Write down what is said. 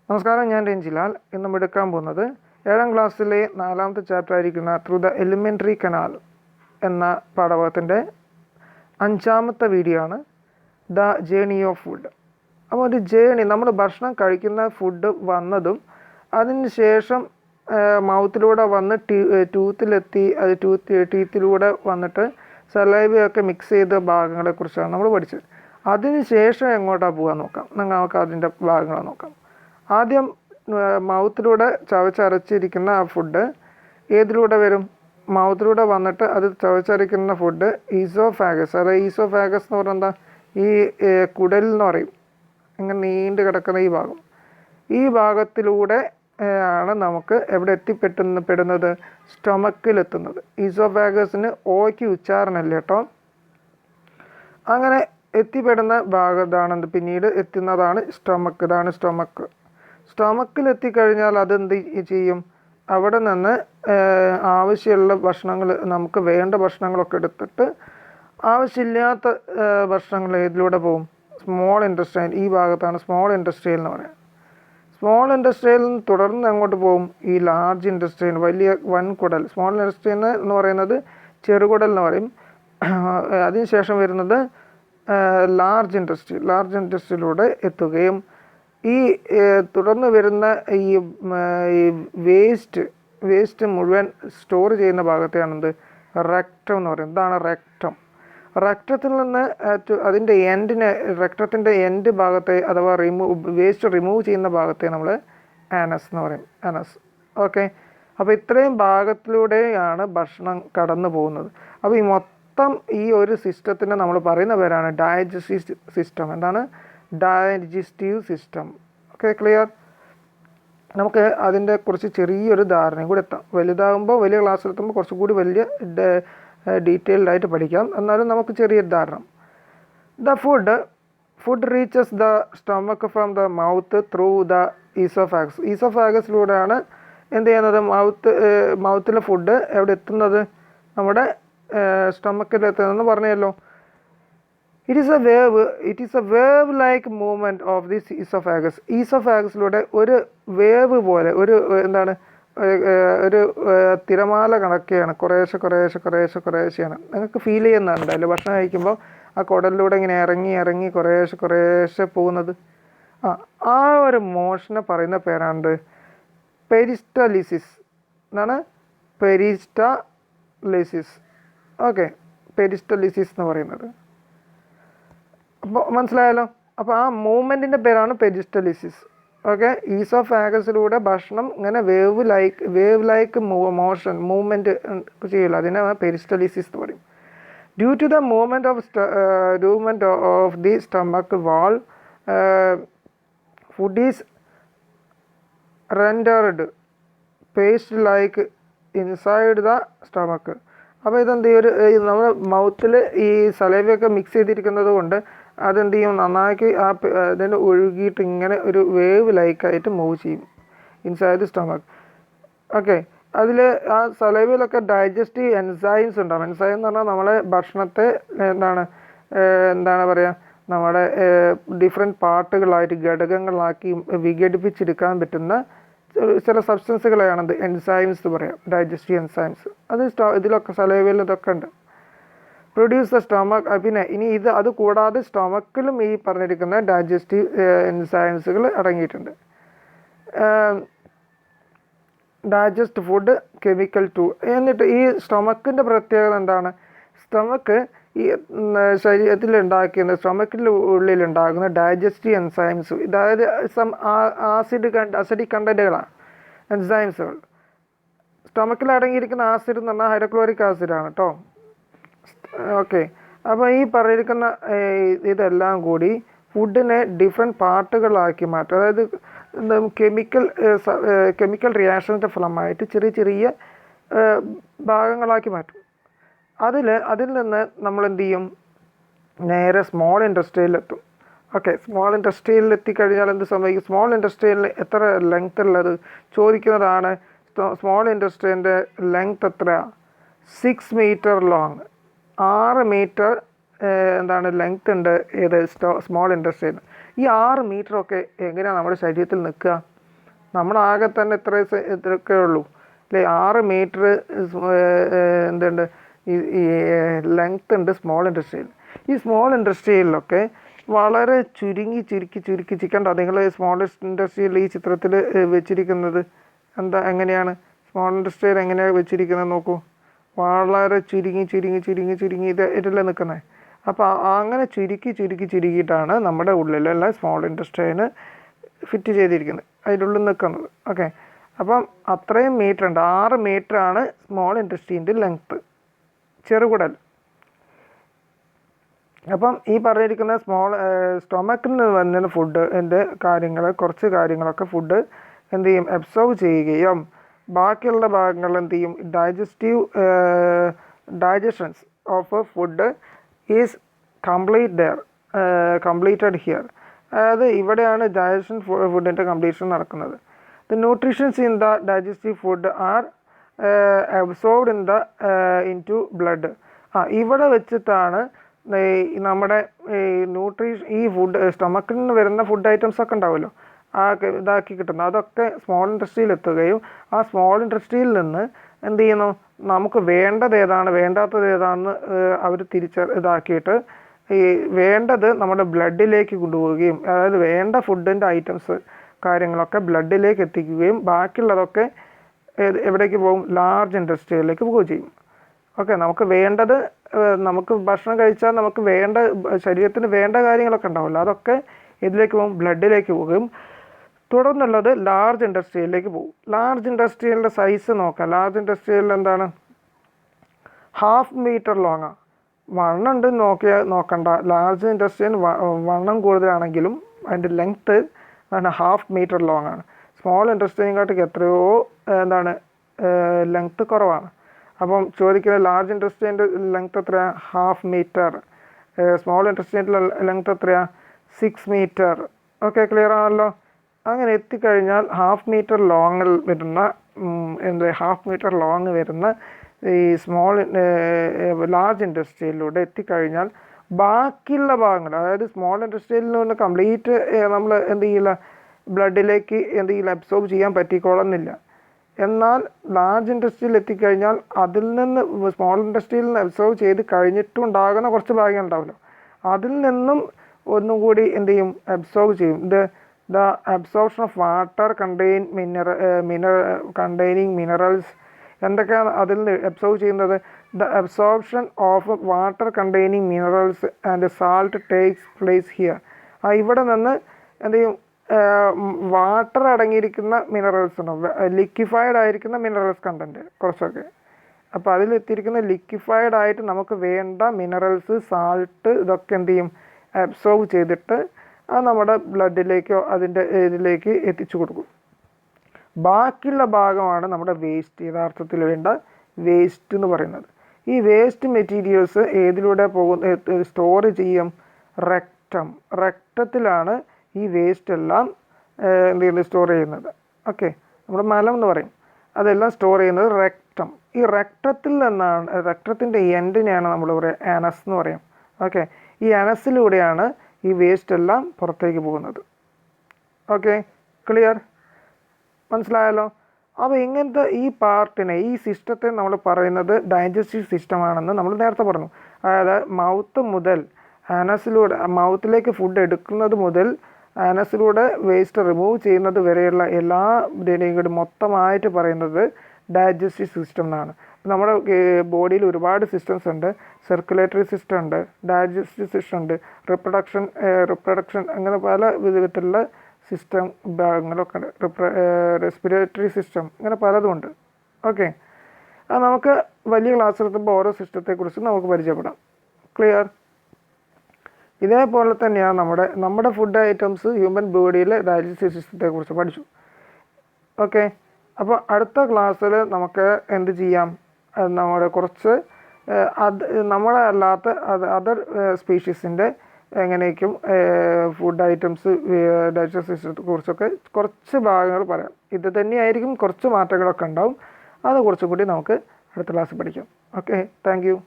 നമസ്കാരം, ഞാൻ രഞ്ജിലാൽ. ഇന്ന് നമ്മൾ എടുക്കാൻ പോകുന്നത് 7ാം ക്ലാസ്സിലെ 4ാമത്തെ ചാപ്റ്റർ ആയിരിക്കുന്ന ത്രൂ ദ എലിമെൻ്ററി കനാൽ എന്ന പാഠഭാഗത്തിൻ്റെ 5ാമത്തെ വീഡിയോ ആണ്, ദ ജേണി ഓഫ് ഫുഡ്. അപ്പോൾ ഒരു ജേണി, നമ്മൾ ഭക്ഷണം കഴിക്കുന്ന ഫുഡ് വന്നതും അതിന് ശേഷം മൗത്തിലൂടെ വന്ന് ടൂത്തിലെത്തി, അത് ടീത്തിലൂടെ വന്നിട്ട് സലൈവയൊക്കെ മിക്സ് ചെയ്ത ഭാഗങ്ങളെക്കുറിച്ചാണ് നമ്മൾ പഠിച്ചത്. അതിന് ശേഷം എങ്ങോട്ടാണ് പോകാൻ നോക്കാം. നമുക്ക് അതിൻ്റെ ഭാഗങ്ങൾ നോക്കാം. ആദ്യം മൗത്തിലൂടെ ചവച്ചരച്ചിരിക്കുന്ന ആ ഫുഡ് ഏതിലൂടെ വരും? മൗത്തിലൂടെ വന്നിട്ട് അത് ചവച്ചരയ്ക്കുന്ന ഫുഡ് ഈസോഫാഗസ്. അതായത് ഈസോഫാഗസ് എന്ന് പറഞ്ഞാൽ എന്താ? ഈ കുടലെന്ന് പറയും, ഇങ്ങനെ നീണ്ടു കിടക്കുന്ന ഈ ഭാഗത്തിലൂടെ ആണ് നമുക്ക് എവിടെ പെടുന്നത്? സ്റ്റൊമക്കിലെത്തുന്നത്. ഈസോഫാഗസിന് ഓയ്ക്ക് ഉച്ചാരണമല്ല കേട്ടോ. അങ്ങനെ എത്തിപ്പെടുന്ന ഭാഗത്താണ് പിന്നീട് എത്തുന്നതാണ് സ്റ്റൊമക്ക്. ഇതാണ് സ്റ്റൊമക്ക്. സ്റ്റൊമക്കിലെത്തിക്കഴിഞ്ഞാൽ അതെന്ത് ചെയ്യും? അവിടെ നിന്ന് ആവശ്യമുള്ള ഭക്ഷണങ്ങൾ, നമുക്ക് വേണ്ട ഭക്ഷണങ്ങളൊക്കെ എടുത്തിട്ട് ആവശ്യമില്ലാത്ത ഭക്ഷണങ്ങൾ ഏതിലൂടെ പോകും? Small intestine. ഈ ഭാഗത്താണ് സ്മോൾ ഇൻറ്റസ്റ്റൈൻ എന്ന് പറയുന്നത്. സ്മോൾ ഇൻറ്റസ്റ്റൈനിൽ നിന്ന് തുടർന്ന് അങ്ങോട്ട് പോകും ഈ ലാർജ് ഇൻറ്റസ്റ്റൈൻ, വലിയ വൻകുടൽ. സ്മോൾ ഇൻറ്റസ്റ്റൈൻ എന്ന് പറയുന്നത് ചെറുകുടൽ എന്ന് പറയും. അതിനുശേഷം വരുന്നത് ലാർജ് ഇൻറ്റസ്റ്റൈൻ. ലാർജ് ഇൻറ്റസ്റ്റൈനിലൂടെ എത്തുകയും ഈ തുടർന്ന് വരുന്ന ഈ വേസ്റ്റ് മുഴുവൻ സ്റ്റോർ ചെയ്യുന്ന ഭാഗത്തെയാണെന്ത്? റെക്റ്റം എന്ന് പറയും. ഇതാണ് റെക്റ്റം. റെക്റ്റത്തിൽ നിന്ന് അതിൻ്റെ റെക്റ്റത്തിൻ്റെ എൻഡ് ഭാഗത്തെ, അഥവാ വേസ്റ്റ് റിമൂവ് ചെയ്യുന്ന ഭാഗത്തെ നമ്മൾ ആനസ് എന്ന് പറയും. ആനസ്. ഓക്കെ. അപ്പോൾ ഇത്രയും ഭാഗത്തിലൂടെയാണ് ഭക്ഷണം കടന്നു പോകുന്നത്. അപ്പോൾ ഈ മൊത്തം ഈ ഒരു സിസ്റ്റത്തിനെ നമ്മൾ പറയുന്ന പേരാണ് ഡൈജസ്റ്റീവ് സിസ്റ്റം. എന്താണ്? Digestive system. Okay, clear? നമുക്ക് അതിൻ്റെ കുറിച്ച് ചെറിയൊരു ധാരണയും കൂടി എത്താം. വലുതാകുമ്പോൾ, വലിയ ക്ലാസ്സിലെത്തുമ്പോൾ കുറച്ചുകൂടി വലിയ ഡീറ്റെയിൽഡ് ആയിട്ട് പഠിക്കാം. എന്നാലും നമുക്ക് ചെറിയൊരു ധാരണ. The food reaches the stomach from the mouth through the oesophagus. ഈസോഫാഗസിലൂടെയാണ് എന്ത് ചെയ്യുന്നത്? മൗത്തിലെ ഫുഡ് എവിടെ എത്തുന്നത്? നമ്മുടെ സ്റ്റൊമക്കിലെത്തുന്നതെന്ന് പറഞ്ഞല്ലോ. It is a wave like movement of this oesophagus. ഈസോഫാഗസിലൂടെ ഒരു വേവ് പോലെ, ഒരു തിരമാല കണക്കെയാണ്. കുറേശ്ശെയാണ് നിങ്ങൾക്ക് ഫീൽ ചെയ്യുന്നുണ്ട് അതിൽ. ഭക്ഷണം കഴിക്കുമ്പോൾ ആ കുടലിലൂടെ ഇങ്ങനെ ഇറങ്ങി കുറേശ്ശെ പോകുന്നത്. ആ ഒരു മോഷനെ പറയുന്ന പേരാണ് പെരിസ്റ്റലിസിസ്. എന്താണ്? പെരിസ്റ്റലിസിസ്. ഓക്കെ, പെരിസ്റ്റലിസിസ് എന്ന് പറയുന്നത്. അപ്പോൾ മനസ്സിലായല്ലോ. അപ്പോൾ ആ മൂവ്മെൻറ്റിൻ്റെ പേരാണ് പെരിസ്റ്റലിസിസ്. ഓക്കെ. ഈസോഫാഗസിലൂടെ ഭക്ഷണം ഇങ്ങനെ വേവ് ലൈക്ക് മൂവ്മെൻറ്റ് ചെയ്യില്ല. അതിനെ പെരിസ്റ്റലിസിസ് എന്ന് പറയും. Due to the movement of the stomach wall, food is rendered paste like inside the stomach. അപ്പോൾ ഇതെന്ത് ചെയ്യും? നമ്മുടെ മൗത്തിൽ ഈ സലൈവയൊക്കെ മിക്സ് ചെയ്തിരിക്കുന്നത് കൊണ്ട് അതെന്ത് ചെയ്യും? നന്നാക്കി അതിന് ഒഴുകിയിട്ട് ഇങ്ങനെ ഒരു വേവ് ലൈക്കായിട്ട് മൂവ് ചെയ്യും ഇൻസൈഡ് ദി സ്റ്റൊമക്ക്. ഓക്കെ. അതിൽ ആ സലൈവയിലൊക്കെ ഡൈജസ്റ്റീവ് എൻസൈംസ് ഉണ്ടാവും. എൻസൈം എന്ന് പറഞ്ഞാൽ നമ്മളെ ഭക്ഷണത്തെ എന്താണ് പറയുക, നമ്മുടെ ഡിഫറെൻറ്റ് പാർട്ടുകളായിട്ട്, ഘടകങ്ങളാക്കി വിഘടിപ്പിച്ചെടുക്കാൻ പറ്റുന്ന ചില സബ്സ്റ്റൻസുകളെയാണത് എൻസൈംസ് എന്ന് പറയാം. Digestive enzymes. അത് ഇതിലൊക്കെ സലൈവയിൽ ഇതൊക്കെ ഉണ്ട്. Produce the stomach. പിന്നെ അത് കൂടാതെ സ്റ്റൊമക്കിലും ഈ പറഞ്ഞിരിക്കുന്ന ഡൈജസ്റ്റീവ് എൻസൈംസുകൾ അടങ്ങിയിട്ടുണ്ട്. Digest food chemical to. എന്നിട്ട് ഈ സ്റ്റൊമക്കിൻ്റെ പ്രത്യേകത എന്താണ്? സ്റ്റൊമക്ക് ഈ ശരീരത്തിലുണ്ടാക്കുന്ന, സ്റ്റൊമക്കിൻ്റെ ഉള്ളിലുണ്ടാകുന്ന ഡൈജസ്റ്റീവ് എൻസൈംസ്, അതായത് അസിഡിക് കണ്ടൻറ്റുകളാണ് എൻസൈംസുകൾ. സ്റ്റൊമക്കിൽ അടങ്ങിയിരിക്കുന്ന ആസിഡ് എന്ന് പറഞ്ഞാൽ ഹൈഡ്രോക്ലോറിക് ആസിഡാണ് കേട്ടോ. ഓക്കെ. അപ്പോൾ ഈ പറഞ്ഞിരിക്കുന്ന ഇതെല്ലാം കൂടി ഫുഡിനെ ഡിഫറെൻറ്റ് പാർട്ടുകളാക്കി മാറ്റും. അതായത് കെമിക്കൽ റിയാക്ഷൻ്റെ ഫലമായിട്ട് ചെറിയ ഭാഗങ്ങളാക്കി മാറ്റും. അതിൽ നിന്ന് നമ്മൾ എന്ത് ചെയ്യും? നേരെ സ്മോൾ ഇൻറ്റസ്റ്റൈനിലെത്തും. ഓക്കെ. സ്മോൾ ഇൻറ്റസ്റ്റൈനിൽ എത്തിക്കഴിഞ്ഞാൽ എന്ത് സംഭവിക്കും? സ്മോൾ ഇൻറ്റസ്റ്റൈനിൽ എത്ര ലെങ്ത് ഉള്ളത് ചോദിക്കുന്നതാണ്. സ്മോൾ ഇൻറ്റസ്റ്റൈൻ്റെ ലെങ്ത് എത്രയാണ്? 6 മീറ്റർ ലോങ്. 6 മീറ്റർ ലെങ്ത് ഉണ്ട് സ്മോൾ ഇൻറ്റസ്റ്റൈൻ. ഈ 6 മീറ്ററൊക്കെ എങ്ങനെയാണ് നമ്മുടെ ശരീരത്തിൽ നിൽക്കുക? നമ്മളാകെ തന്നെ ഇത്രയൊക്കെ ഉള്ളൂ അല്ലേ? 6 മീറ്റർ എന്തുണ്ട് ഈ ലെങ്ത് ഉണ്ട് സ്മോൾ ഇൻഡസ്ട്രിയിൽ. ഈ സ്മോൾ ഇൻഡസ്ട്രിയിലൊക്കെ വളരെ ചുരുക്കി കണ്ടോ നിങ്ങൾ സ്മോൾ ഇൻഡസ്ട്രിയിൽ ഈ ചിത്രത്തിൽ വെച്ചിരിക്കുന്നത് എങ്ങനെയാണ് സ്മോൾ ഇൻഡസ്ട്രിയിൽ എങ്ങനെയാണ് വെച്ചിരിക്കുന്നത് നോക്കൂ. വളരെ ചുരുങ്ങി ഇതിൽ നിൽക്കുന്നത്. അപ്പോൾ അങ്ങനെ ചുരുക്കിയിട്ടാണ് നമ്മുടെ ഉള്ളിലുള്ള സ്മോൾ ഇൻഡസ്ട്രിയിൽ ഫിറ്റ് ചെയ്തിരിക്കുന്നത്, അതിനുള്ളിൽ നിൽക്കുന്നത്. ഓക്കെ, അപ്പം അത്രയും മീറ്റർ ഉണ്ട്. 6 മീറ്ററാണ് സ്മോൾ ഇൻഡസ്ട്രീൻ്റെ ലെങ്ത്ത്, ചെറുകുടൽ. അപ്പം ഈ പറഞ്ഞിരിക്കുന്ന സ്റ്റൊമക്കിൽ നിന്ന് വരുന്ന ഫുഡിൻ്റെ കുറച്ച് കാര്യങ്ങളൊക്കെ ഫുഡ് എന്ത് ചെയ്യും, അബ്സോർവ് ചെയ്യുകയും ബാക്കിയുള്ള ഭാഗങ്ങൾ എന്ത് ചെയ്യും, digestions of food is completed here. അതായത് ഇവിടെയാണ് ഡൈജഷൻ ഫുഡിൻ്റെ കംപ്ലീഷൻ നടക്കുന്നത്. The nutritions in the digestive food are absorbed into blood. ഇവിടെ വെച്ചിട്ടാണ് നമ്മുടെ ഈ ഫുഡ് സ്റ്റൊമക്കിൽ നിന്ന് വരുന്ന ഫുഡ് ഐറ്റംസ് ഒക്കെ ഉണ്ടാവുമല്ലോ, ഇതാക്കി കിട്ടുന്നത്, അതൊക്കെ സ്മോൾ ഇൻഡസ്ട്രിയിൽ എത്തുകയും ആ സ്മോൾ ഇൻഡസ്ട്രിയിൽ നിന്ന് എന്ത് ചെയ്യുന്നു, നമുക്ക് വേണ്ടത് ഏതാണ് വേണ്ടാത്തത് ഏതാണെന്ന് അവർ ഇതാക്കിയിട്ട് ഈ വേണ്ടത് നമ്മുടെ ബ്ലഡിലേക്ക് കൊണ്ടുപോവുകയും, അതായത് വേണ്ട ഫുഡിൻ്റെ ഐറ്റംസ് കാര്യങ്ങളൊക്കെ ബ്ലഡിലേക്ക് എത്തിക്കുകയും ബാക്കിയുള്ളതൊക്കെ എവിടേക്ക് പോകും, ലാർജ് ഇൻഡസ്ട്രിയിലേക്ക് പോവുകയും ചെയ്യും. ഓക്കെ, നമുക്ക് ഭക്ഷണം കഴിച്ചാൽ നമുക്ക് ശരീരത്തിന് വേണ്ട കാര്യങ്ങളൊക്കെ ഉണ്ടാവില്ല, അതൊക്കെ ഇതിലേക്ക് പോകും, ബ്ലഡിലേക്ക് പോകും. തുടർന്നുള്ളത് ലാർജ് ഇൻഡസ്ട്രിയിലേക്ക് പോകും. ലാർജ് ഇൻഡസ്ട്രിയലിൻ്റെ സൈസ് നോക്കാം. ലാർജ് ഇൻഡസ്ട്രിയൽ എന്താണ്, 1/2 മീറ്റർ ലോങ്ങാണ്. വണ്ണുണ്ട് നോക്കണ്ട. ലാർജ് ഇൻഡസ്ട്രിയൽ വണ്ണം കൂടുതലാണെങ്കിലും അതിൻ്റെ ലെങ്ത്ത് 1/2 മീറ്റർ ലോങ് ആണ്. സ്മോൾ ഇൻഡസ്ട്രിയെക്കാട്ടിൽ എത്രയോ ലെങ്ത്ത് കുറവാണ്. അപ്പം ചോദിക്കുന്നത് ലാർജ് ഇൻഡസ്ട്രീൻ്റെ ലെങ്ത്ത് എത്രയാണ്, 1/2 മീറ്റർ. സ്മോൾ ഇൻഡസ്ട്രീൻ്റെ ലെങ്ത്ത് എത്രയാണ്, 6 മീറ്റർ. ഓക്കെ, ക്ലിയർ ആണല്ലോ. അങ്ങനെ എത്തിക്കഴിഞ്ഞാൽ 1/2 മീറ്റർ ലോങ്ങിൽ വരുന്ന 1/2 മീറ്റർ ലോങ് വരുന്ന ഈ ലാർജ് ഇൻഡസ്ട്രിയിലൂടെ എത്തിക്കഴിഞ്ഞാൽ ബാക്കിയുള്ള ഭാഗങ്ങൾ, അതായത് സ്മോൾ ഇൻഡസ്ട്രിയിൽ നിന്ന് കംപ്ലീറ്റ് നമ്മൾ എന്ത് ചെയ്യില്ല, ബ്ലഡിലേക്ക് എന്ത് ചെയ്യില്ല, അബ്സോർബ് ചെയ്യാൻ പറ്റിക്കോളുന്നില്ല. എന്നാൽ ലാർജ് ഇൻഡസ്ട്രിയിൽ എത്തിക്കഴിഞ്ഞാൽ അതിൽ നിന്ന് സ്മോൾ ഇൻഡസ്ട്രിയിൽ നിന്ന് അബ്സോർവ് ചെയ്ത് കഴിഞ്ഞിട്ടുണ്ടാകുന്ന കുറച്ച് ഭാഗങ്ങൾ ഉണ്ടാവുമല്ലോ, അതിൽ നിന്നും ഒന്നും കൂടി എന്ത് ചെയ്യും, അബ്സോർവ് ചെയ്യും. The absorption of water containing minerals. എന്തൊക്കെയാണ് അതിൽ നിന്ന് അബ്സോർവ് ചെയ്യുന്നത്? The absorption of water containing minerals and salt takes place here. ഇവിടെ നിന്ന് എന്ത് ചെയ്യും, വാട്ടർ അടങ്ങിയിരിക്കുന്ന മിനറൽസ് ഉണ്ടാവും, ലിക്വിഫൈഡ് ആയിരിക്കുന്ന മിനറൽസ് കണ്ടൻറ്റ് കുറച്ചൊക്കെ. അപ്പോൾ അതിലെത്തിയിരിക്കുന്ന ലിക്വിഫൈഡ് ആയിട്ട് നമുക്ക് വേണ്ട മിനറൽസ്, സാൾട്ട്, ഇതൊക്കെ എന്ത് ചെയ്യും, അബ്സോർവ് ചെയ്തിട്ട് അത് നമ്മുടെ ബ്ലഡിലേക്കോ അതിൻ്റെ ഇതിലേക്ക് എത്തിച്ചു കൊടുക്കും. ബാക്കിയുള്ള ഭാഗമാണ് നമ്മുടെ വേസ്റ്റ്, യഥാർത്ഥത്തിൽ വേണ്ട വേസ്റ്റ് എന്ന് പറയുന്നത്. ഈ വേസ്റ്റ് മെറ്റീരിയൽസ് ഏതിലൂടെ സ്റ്റോർ ചെയ്യും, റെക്റ്റത്തിലാണ് ഈ വേസ്റ്റ് എല്ലാം എന്ത് ചെയ്യുന്നത്, സ്റ്റോർ ചെയ്യുന്നത്. ഓക്കെ, നമ്മുടെ മലം എന്ന് പറയും, അതെല്ലാം സ്റ്റോർ ചെയ്യുന്നത് റെക്റ്റം. ഈ റെക്റ്റത്തിൽ നിന്നാണ്, റെക്റ്റത്തിൻ്റെ എൻഡിനെയാണ് നമ്മൾ പറയുക ആനസ് എന്ന് പറയും. ഓക്കെ, ഈ ആനസിലൂടെയാണ് ഈ വേസ്റ്റ് എല്ലാം പുറത്തേക്ക് പോകുന്നത്. ഓക്കെ, ക്ലിയർ, മനസ്സിലായല്ലോ. അപ്പോൾ ഇങ്ങനത്തെ ഈ പാർട്ടിനെ, ഈ സിസ്റ്റത്തെ നമ്മൾ പറയുന്നത് ഡൈജസ്റ്റീവ് സിസ്റ്റമാണെന്ന് നമ്മൾ നേരത്തെ പറഞ്ഞു. അതായത് മൗത്ത് മുതൽ മൗത്തിലേക്ക് ഫുഡ് എടുക്കുന്നത് മുതൽ ആനസിലൂടെ വേസ്റ്റ് റിമൂവ് ചെയ്യുന്നത് വരെയുള്ള എല്ലാ ഇതിനെയും കൂടി മൊത്തമായിട്ട് പറയുന്നത് ഡൈജസ്റ്റീവ് സിസ്റ്റം എന്നാണ്. നമ്മുടെ ബോഡിയിൽ ഒരുപാട് സിസ്റ്റംസ് ഉണ്ട്. സർക്കുലേറ്ററി സിസ്റ്റം ഉണ്ട്, ഡൈജസ്റ്റീവ് സിസ്റ്റം ഉണ്ട്, റിപ്രൊഡക്ഷൻ അങ്ങനെ പല വിധത്തിലുള്ള സിസ്റ്റം ഭാഗങ്ങളൊക്കെ ഉണ്ട്. റെസ്പിറേറ്ററി സിസ്റ്റം, അങ്ങനെ പലതും ഉണ്ട്. ഓക്കെ, അത് നമുക്ക് വലിയ ക്ലാസ് എടുക്കുമ്പോൾ ഓരോ സിസ്റ്റത്തെക്കുറിച്ച് നമുക്ക് പരിചയപ്പെടാം. ക്ലിയർ. ഇതേപോലെ തന്നെയാണ് നമ്മുടെ ഫുഡ് ഐറ്റംസ് ഹ്യൂമൻ ബോഡിയിലെ ഡൈജസ്റ്റീവ് സിസ്റ്റത്തെക്കുറിച്ച് പഠിച്ചു. ഓക്കെ, അപ്പോൾ അടുത്ത ക്ലാസ്സിൽ നമുക്ക് എന്ത് ചെയ്യാം, നമ്മുടെ കുറച്ച് നമ്മളെ അല്ലാത്ത അതർ സ്പീഷീസിൻ്റെ എങ്ങനെയൊക്കെയും ഫുഡ് ഐറ്റംസ് ഡൈജസ്റ്റീവ് സിസ്റ്റത്തെ കുറിച്ചൊക്കെ കുറച്ച് ഭാഗങ്ങൾ പറയാം. ഇത് തന്നെയായിരിക്കും, കുറച്ച് മാറ്റങ്ങളൊക്കെ ഉണ്ടാവും. അത് കുറച്ചും കൂടി നമുക്ക് അടുത്ത ക്ലാസ്സിൽ പഠിക്കാം. Okay, thank you.